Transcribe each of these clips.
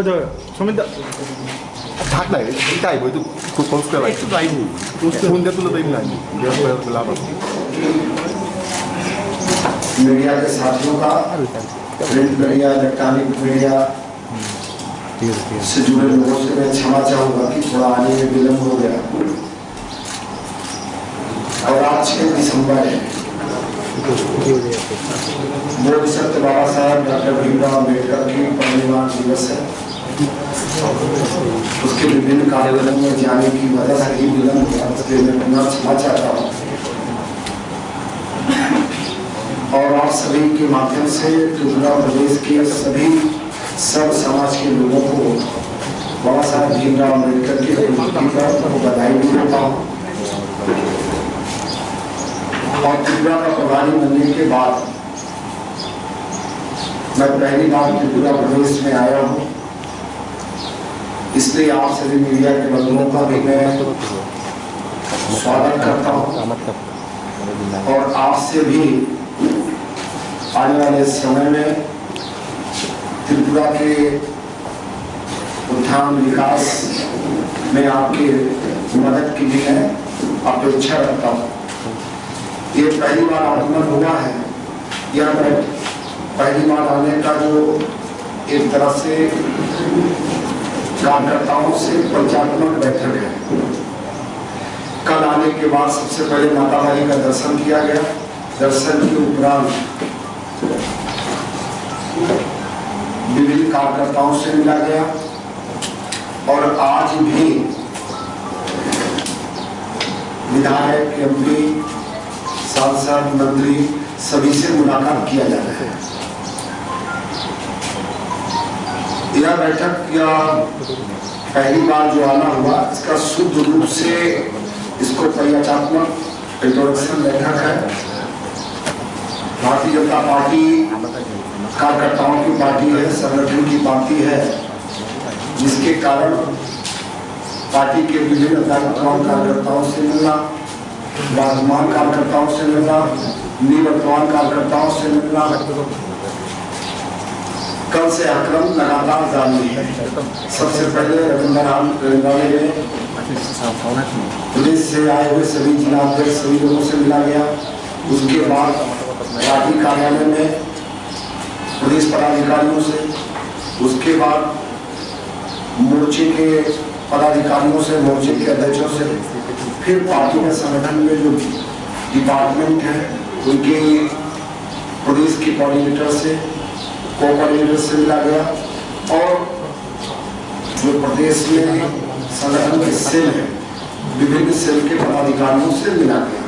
저 소민다 thác này cái chạy với tụ con square này con đẹp là đây này dia berlama media के साथियों का print media electronic media से जुड़े लोगों से मैं क्षमा चाहूंगा कि थोड़ा आने में विलम्ब हो गया। और आज 6 दिसंबर है, बोधिसत्व बाबा साहब डॉक्टर भीमराव अम्बेडकर की परिनिर्वाण दिवस है। उसके विभिन्न कार्यक्रमों में जाने की वजह से ही विलम्ब हुआ, इसलिए मैं पुनः क्षमा चाहता हूँ। और आप सभी के माध्यम से त्रिपुरा प्रदेश के सभी सब समाज के लोगों को बाबा साहब भीमराव अम्बेडकर की जयंती पर बधाई भी देता हूँ। और त्रिपुरा का प्रभारी बनने के बाद मैं पहली बार त्रिपुरा प्रदेश में आया हूँ, इसलिए आप सभी मीडिया के बंधुओं का भी मैं स्वागत करता हूँ। और आपसे भी आने वाले समय में त्रिपुरा के उत्थान विकास में आपकी मदद की भी मैं अपेक्षा रखता हूँ। ये पहली बार आगमन हुआ है, यह पहली बार आने का जो एक तरह से कार्यकर्ताओं से परिचालनात्मक बैठक है। कल आने के बाद सबसे पहले माता रानी का दर्शन किया गया, दर्शन के उपरांत विभिन्न कार्यकर्ताओं से मिला गया और आज भी विधायक, एमपी, सांसद, मंत्री सभी से मुलाकात किया जा रहा है। यह बैठक या पहली बार जो आना हुआ, इसका शुद्ध रूप से इसको परिचयात्मक इंट्रोडक्शन बैठक है। भारतीय जनता पार्टी कार्यकर्ताओं की पार्टी है, संगठन की पार्टी है, जिसके कारण पार्टी के विभिन्न दायित्ववान कार्यकर्ताओं से मिलना, वर्तमान कार्यकर्ताओं से मिलना, निवर्तमान कार्यकर्ताओं से मिलना, कल से क्रम लगातार जारी है। सबसे पहले रविंद्रनाथ में पुलिस से आए हुए सभी जिला अध्यक्ष सभी लोगों से मिला गया। उसके बाद पार्टी कार्यालय में पुलिस पदाधिकारियों से, उसके बाद मोर्चे के पदाधिकारियों से, मोर्चे के अध्यक्षों से, फिर पार्टी के संगठन में जो डिपार्टमेंट है उनके प्रदेश के कोऑर्डिनेटर से, को-कोऑर्डिनेटर से मिला गया और जो प्रदेश में संगठन के सेल है विभिन्न सेल के पदाधिकारियों से मिला गया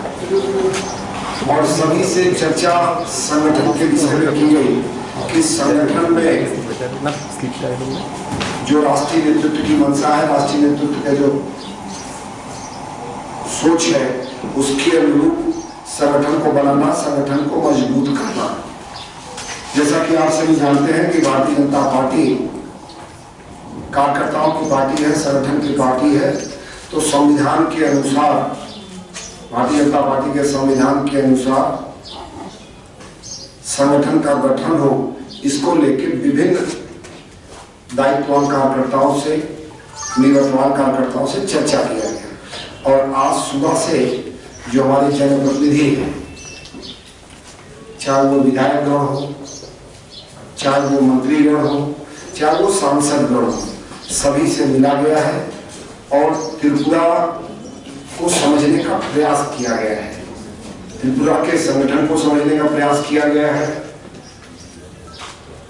और सभी से चर्चा संगठन के विषय में की गई कि संगठन में जो राष्ट्रीय नेतृत्व की मंशा है, राष्ट्रीय नेतृत्व का जो सोच है, उसके अनुरूप संगठन को बनाना, संगठन को मजबूत करना। जैसा कि आप सभी जानते हैं कि भारतीय जनता पार्टी कार्यकर्ताओं की पार्टी है, संगठन की पार्टी है, तो संविधान के अनुसार, भारतीय जनता पार्टी के संविधान के अनुसार संगठन का गठन हो, इसको लेकर विभिन्न दायित्ववान कार्यकर्ताओं से, निवर्तमान कार्यकर्ताओं से चर्चा किया गया। और आज सुबह से जो हमारे जनप्रतिनिधि हैं, चाहे वो विधायकगण हो, चाहे वो मंत्रीगण हो, चाहे वो सांसदगण हो, सभी से मिला गया है और त्रिपुरा को समझने का प्रयास किया गया है, त्रिपुरा के संगठन को समझने का प्रयास किया गया है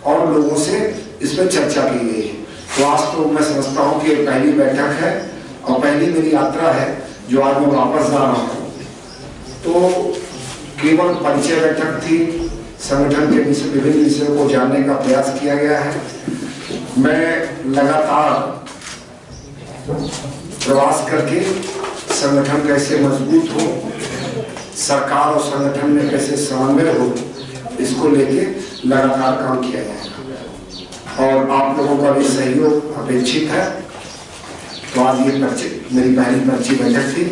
और लोगों से इस पर चर्चा की गई है। तो आज तो मैं समझता हूँ कि पहली बैठक है और पहली मेरी यात्रा है जो आज मैं वापस जा रहा हूँ। तो केवल परिचय बैठक थी, संगठन के विभिन्न विषयों को जानने का प्रयास किया गया है। मैं लगातार प्रवास करके संगठन कैसे मजबूत हो, सरकार और संगठन में कैसे समन्वय हो, इसको लेके लगातार काम किया जाएगा और आप लोगों का भी सहयोग अपेक्षित है। तो आज ये मेरी पहली पर्ची बैठक थी,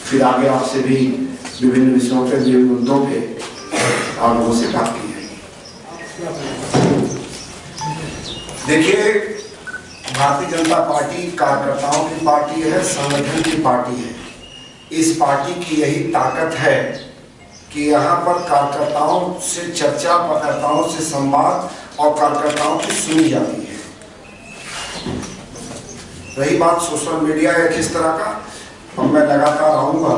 फिर आगे आपसे भी विभिन्न विषयों पे, विभिन्न मुद्दों पे आप लोगों से बात की जाएगी। देखिए, भारतीय जनता पार्टी कार्यकर्ताओं की पार्टी है, संगठन की पार्टी है। इस पार्टी की यही ताकत है कि यहाँ पर कार्यकर्ताओं से चर्चा, कार्यकर्ताओं से संवाद और कार्यकर्ताओं की सुनी जाती है। रही बात सोशल मीडिया या किस तरह का, अब मैं लगातार आऊँगा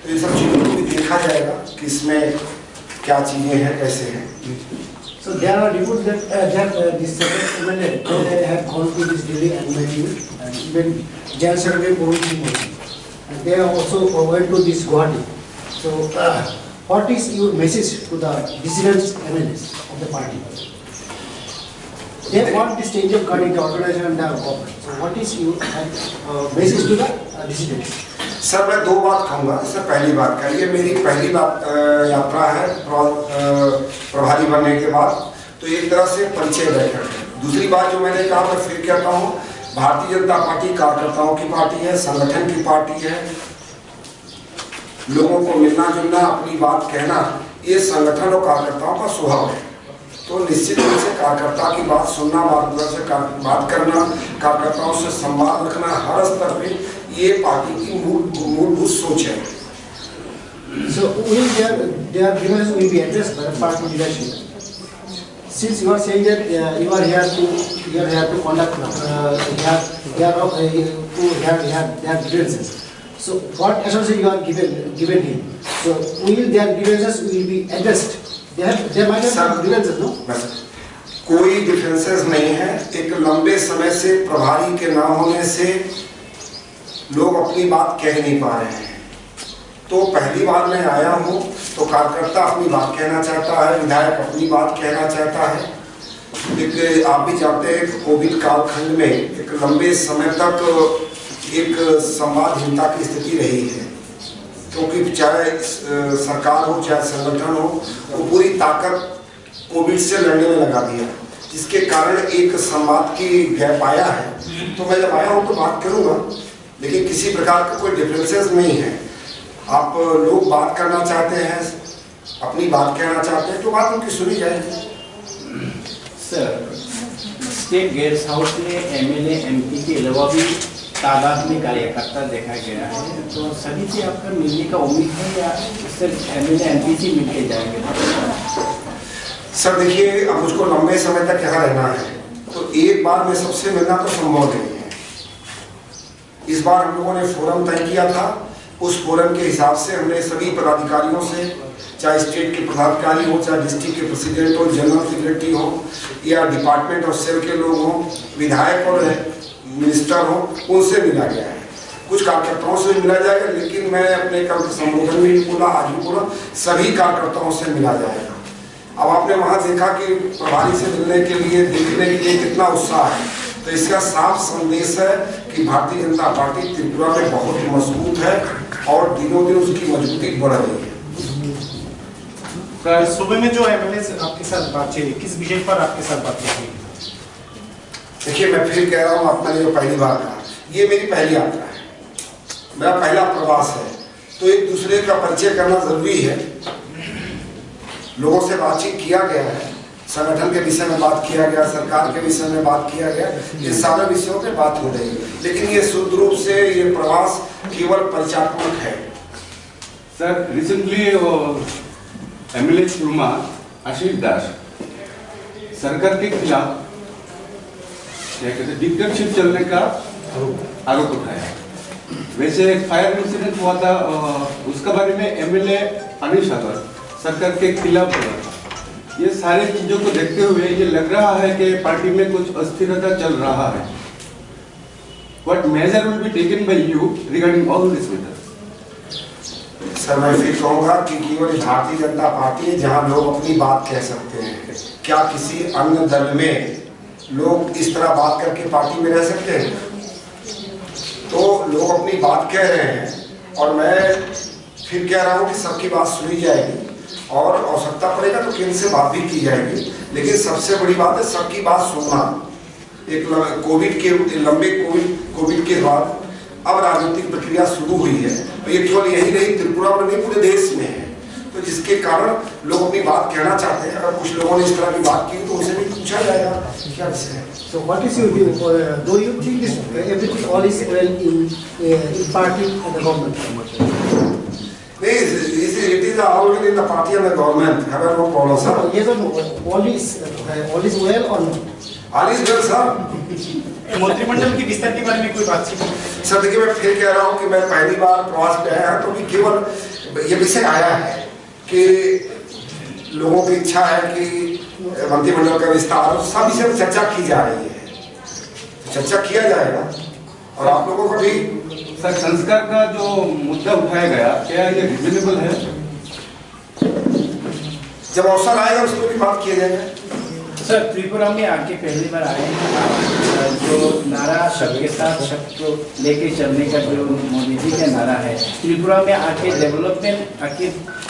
तो ये सब चीज़ों को भी देखा जाएगा कि इसमें क्या चीज़ें हैं, कैसे हैं। So there are reports that this second MLA they have gone to this Delhi annual meeting, and even Jail Survey Committee meeting, and they are also went to this Guwahati. So what is your message to the dissidents MLAs of the party? They want this change of guard in the organization and the government. So what is your message to the dissidents? Sir मैं दो बात कहूँगा। इससे पहली बात करिए, मेरी पहली बात यात्रा है प्रभारी बनने के बाद, तो एक तरह से परिचय बैठक है। दूसरी बात जो मैंने कहा मैं फिर कहता हूँ, भारतीय जनता पार्टी कार्यकर्ताओं की पार्टी है, संगठन की पार्टी है। लोगों को मिलना जुलना, अपनी बात कहना, ये संगठन और कार्यकर्ताओं का स्वभाव है। तो निश्चित रूप से कार्यकर्ता की बात सुनना, मार्गदर्शन से बात करना, कार्यकर्ताओं से संवाद रखना हर स्तर पे, ये पार्टी की मूलभूत सोच है। So will their grievances will be addressed by the party leadership? Since you are saying that you are here to conduct their grievances, so what assurance you are given him? So will their grievances will be addressed? There might have grievances, no? कोई differences नहीं है। एक लंबे समय से प्रभारी के ना होने से लोग अपनी बात कह नहीं पा रहे हैं। तो पहली बार मैं आया हूँ तो कार्यकर्ता अपनी बात कहना चाहता है, विधायक अपनी बात कहना चाहता है। एक आप भी जानते हैं कोविड कालखंड में एक लंबे समय तक एक संवादहीनता की स्थिति रही है, क्योंकि चाहे सरकार हो चाहे संगठन हो, वो पूरी ताकत कोविड से लड़ने में लगा दिया, जिसके कारण एक संवाद की गैप आया है। तो मैं जब आया हूँ तो बात करूँगा, लेकिन किसी प्रकार का कोई डिफरेंसेस नहीं है। आप लोग बात करना चाहते हैं, अपनी बात कहना चाहते हैं, तो बात उनकी सुनी जाएगी। सर, स्टेट गेस्ट हाउस में एमएलए एमपी के अलावा भी तादाद में कार्यकर्ता देखा गया है, तो सभी से आपका मिलने का उम्मीद है या सिर्फ एमएलए एमपी से मिलके जाएंगे? सर देखिए, अब मुझको लंबे समय तक यहाँ रहना है, तो एक बार में सबसे मिलना तो संभव नहीं है। इस बार हम लोगों ने फोरम तय किया था, उस फोरम के हिसाब से हमने सभी पदाधिकारियों से, चाहे स्टेट के पदाधिकारी हो, चाहे डिस्ट्रिक्ट के प्रेसिडेंट हो, जनरल सेक्रेटरी हो, या डिपार्टमेंट और सेल के लोग हों, विधायक और मिनिस्टर हो, उनसे मिला गया है। कुछ कार्यकर्ताओं से भी मिला जाएगा, लेकिन मैं अपने कल के संबोधन में ही बोला, आज भी बोला, सभी कार्यकर्ताओं से मिला जाएगा। अब आपने वहाँ देखा कि प्रभारी से मिलने के लिए, देखने के लिए कितना उत्साह है, तो इसका साफ संदेश है कि भारतीय जनता पार्टी त्रिपुरा में बहुत मजबूत है और दिनों दिन उसकी मजबूती बढ़ रही है। सुबह में जो एमएलए आपके साथ बातचीत हुई, किस विषय पर आपके साथ बातचीत हुई? देखिए, मैं फिर कह रहा हूँ, आपने जो पहली बार कहा, ये मेरी पहली यात्रा है, मेरा पहला प्रवास है, तो एक दूसरे का परिचय करना जरूरी है। लोगों से बातचीत किया गया है, संगठन के विषय में बात किया गया, सरकार के विषय में बात किया गया, ये सारे विषयों पे बात हो रही है, लेकिन ये शुद्ध रूप से ये प्रवास केवल परिचयात्मक है। सर, रिसेंटली एमएलए त्रिपुरा आशीष दास सरकार के खिलाफ क्या कहते हैं डिक्टेटरशिप चलने का आरोप उठाया। वैसे एक फायर इंसिडेंट हुआ था, उसके बारे में एमएलए अनिल सागर सरकार के खिलाफ बोला था। ये सारे चीजों को देखते हुए ये लग रहा है कि पार्टी में कुछ अस्थिरता चल रहा है। What measure will be taken by you regarding all this matter? Sir, मैं फिर कहूँगा कि केवल भारतीय जनता पार्टी है जहाँ लोग अपनी बात कह सकते हैं। क्या किसी अन्य दल में लोग इस तरह बात करके पार्टी में रह सकते हैं? तो लोग अपनी बात कह रहे हैं और मैं फिर कह रहा हूँ कि सबकी बात सुनी जाएगी और आवश्यकता पड़ेगा तो केंद्र से बात भी की जाएगी, लेकिन सबसे बड़ी बात है सबकी बात सुनना। एक लंबे कोविड के बाद अब राजनीतिक प्रक्रिया शुरू हुई है और ये केवल यही नहीं त्रिपुरा में नहीं पूरे देश में है, तो तो जिसके कारण लोग अपनी बात कहना चाहते हैं। अगर कुछ लोगों ने इस तरह की बात की तो उनसे भी पूछा जाएगा क्या विषय है। So what is your view? Do you think this, everything all is well in party and the government? It is already in the party and the government. Have no problem, sir. Yes or no? All is well or no? All is well, sir. मंत्रिमंडल की विस्तार के बारे में कोई बातचीत? Sir देखिए, मैं फिर कह रहा हूँ कि मैं पहली बार प्रवास पे आया तो भी केवल ये विषय आया है कि लोगों की इच्छा है कि मंत्रिमंडल का विस्तार, सब विषय पर चर्चा की जा रही है, चर्चा किया जाएगा और आप लोगों को भी। सर, संस्कार का जो मुद्दा उठाया गया, क्या ये रिजनेबल है? जब अवसर आएगा उस पर भी बात किया जाएगा। सर, त्रिपुरा में आके पहली बार आए हैं, जो नारा सबके साथ सबको लेके चलने का जो मोदी जी का नारा है, त्रिपुरा में आके डेवलपमेंट आके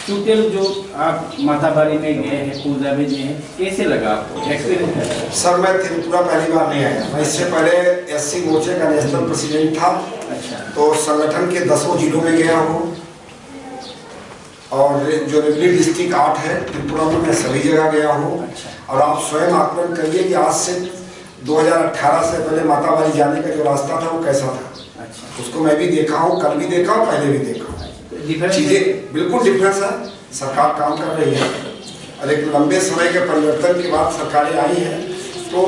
टोटल जो आप माताबारी में गए हैं, पूजा में गए हैं, कैसे लगा आपको, एक्सपीरियंस है? सर मैं त्रिपुरा पहली बार नहीं आया, मैं इससे पहले SC मोर्चे का नेशनल प्रेसिडेंट था। अच्छा। तो संगठन के 10 जिलों में गया हूँ और जो रेवन्यू डिस्ट्रिक्ट 8 है त्रिपुरा में, मैं सभी जगह गया हूँ। और आप स्वयं आकलन करिए कि आज से 2018 से पहले माताबारी जाने का जो रास्ता था वो कैसा था। अच्छा। उसको मैं भी देखा हूँ, कल भी देखा हूँ, पहले भी देखा हूँ। चीजें बिल्कुल डिफरेंस है, सरकार काम कर रही है और एक लंबे समय के परिवर्तन के बाद सरकारें आई हैं तो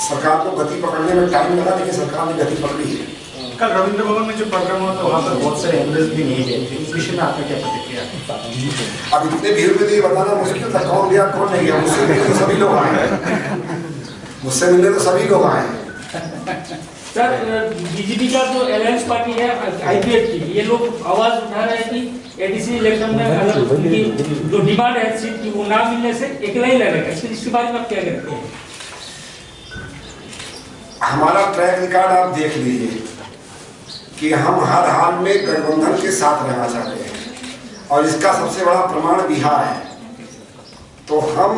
सरकार को गति पकड़ने में टाइम लगा, लेकिन सरकार ने गति पकड़ी है। कल रविंद्र भवन में जो प्रोग्राम हुआ था वहाँ पर बहुत सारे एम्बुलेंस भी नहीं गए थे, इस विषय में आपका क्या प्रतिक्रिया? अब इतने भीड़ में तो ये बताना मुश्किल था कौन गया कौन नहीं गया। मुझसे मिलने तो सभी लोग आए हैं, मुझसे मिलने तो सभी लोग आए हैं। सर, बीजेपी का जो अलायंस पार्टी है IPF की, ये लोग आवाज उठा रहे हैं कि ADC इलेक्शन में अगर उनकी जो डिमांड है सीट की वो ना मिलने से अकेला ही लड़ेगा, इसके बारे में आप क्या कहते हैं? हमारा ट्रैक रिकॉर्ड आप देख लीजिए कि हम हर हाल में गठबंधन के साथ रहना चाहते हैं और इसका सबसे बड़ा प्रमाण बिहार है। तो हम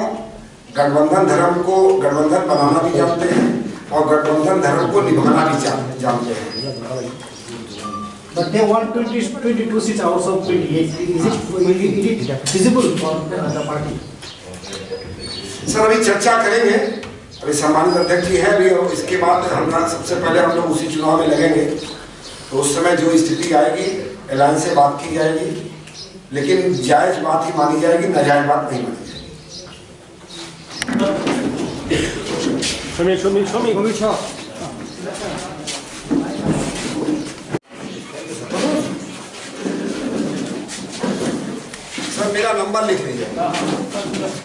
गठबंधन धर्म को गठबंधन बनाना भी जानते हैं और गठबंधन धर्म को निभाना भी जानते हैं। But they want 22 seats out of 28. Is it feasible for the party? Sir अभी चर्चा करेंगे, अभी सम्मानित अध्यक्ष जी है भी, और इसके बाद हम सबसे पहले हम लोग उसी चुनाव में लगेंगे तो उस समय जो स्थिति आएगी अलायंस से बात की जाएगी, लेकिन जायज बात ही मानी जाएगी, नाजायज बात नहीं मानी जाएगी। सर मेरा नंबर लिख लीजिए।